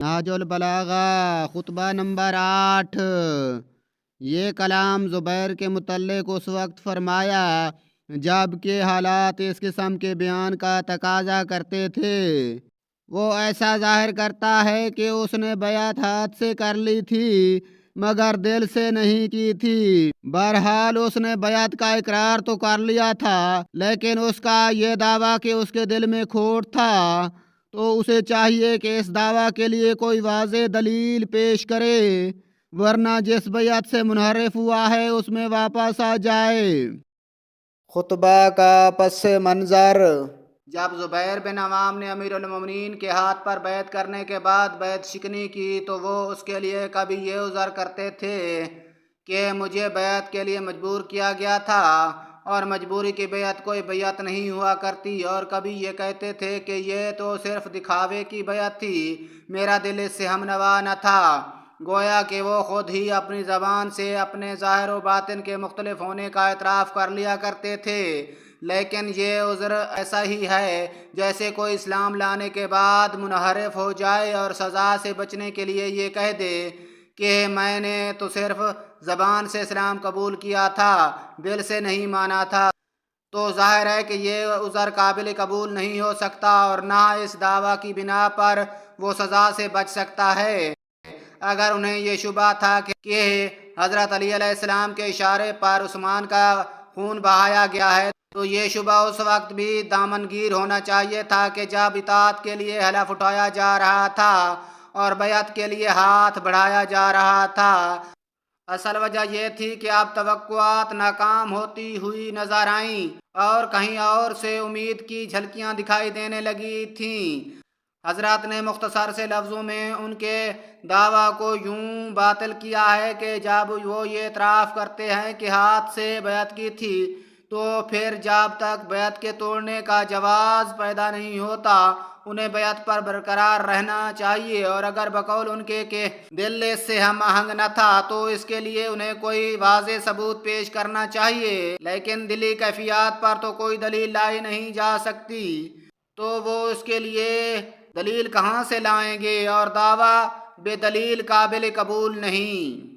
نہج البلاغہ خطبہ نمبر 8۔ یہ کلام زبیر کے متعلق اس وقت فرمایا جب کہ حالات اس قسم کے بیان کا تقاضا کرتے تھے۔ وہ ایسا ظاہر کرتا ہے کہ اس نے بیعت ہاتھ سے کر لی تھی مگر دل سے نہیں کی تھی۔ بہرحال اس نے بیعت کا اقرار تو کر لیا تھا، لیکن اس کا یہ دعویٰ کہ اس کے دل میں کھوٹ تھا، تو اسے چاہیے کہ اس دعویٰ کے لیے کوئی واضح دلیل پیش کرے، ورنہ جس بیعت سے منحرف ہوا ہے اس میں واپس آ جائے۔ خطبہ کا پس منظر: جب زبیر بن عوام نے امیر المومنین کے ہاتھ پر بیعت کرنے کے بعد بیعت شکنی کی تو وہ اس کے لیے کبھی یہ عذر کرتے تھے کہ مجھے بیعت کے لیے مجبور کیا گیا تھا اور مجبوری کی بیعت کوئی بیعت نہیں ہوا کرتی، اور کبھی یہ کہتے تھے کہ یہ تو صرف دکھاوے کی بیعت تھی، میرا دل اس سے ہمنوا نہ تھا۔ گویا کہ وہ خود ہی اپنی زبان سے اپنے ظاہر و باطن کے مختلف ہونے کا اعتراف کر لیا کرتے تھے، لیکن یہ عذر ایسا ہی ہے جیسے کوئی اسلام لانے کے بعد منحرف ہو جائے اور سزا سے بچنے کے لیے یہ کہہ دے کہ میں نے تو صرف زبان سے اسلام قبول کیا تھا، دل سے نہیں مانا تھا، تو ظاہر ہے کہ یہ عذر قابل قبول نہیں ہو سکتا اور نہ اس دعویٰ کی بنا پر وہ سزا سے بچ سکتا ہے۔ اگر انہیں یہ شبہ تھا کہ حضرت علی علیہ السلام کے اشارے پر عثمان کا خون بہایا گیا ہے تو یہ شبہ اس وقت بھی دامنگیر ہونا چاہیے تھا کہ جب اطاعت کے لیے حلف اٹھایا جا رہا تھا اور بیعت کے لیے ہاتھ بڑھایا جا رہا تھا۔ اصل وجہ یہ تھی کہ اب توقعات ناکام ہوتی ہوئی نظر آئیں اور کہیں اور سے امید کی جھلکیاں دکھائی دینے لگی تھیں۔ حضرات نے مختصر سے لفظوں میں ان کے دعویٰ کو یوں باطل کیا ہے کہ جب وہ یہ اعتراف کرتے ہیں کہ ہاتھ سے بیعت کی تھی تو پھر جب تک بیعت کے توڑنے کا جواز پیدا نہیں ہوتا انہیں بیعت پر برقرار رہنا چاہیے، اور اگر بقول ان کے کہ دل اس سے ہم آہنگ نہ تھا تو اس کے لیے انہیں کوئی واضح ثبوت پیش کرنا چاہیے، لیکن دلی کیفیات پر تو کوئی دلیل لائی نہیں جا سکتی، تو وہ اس کے لیے دلیل کہاں سے لائیں گے، اور دعویٰ بے دلیل قابل قبول نہیں۔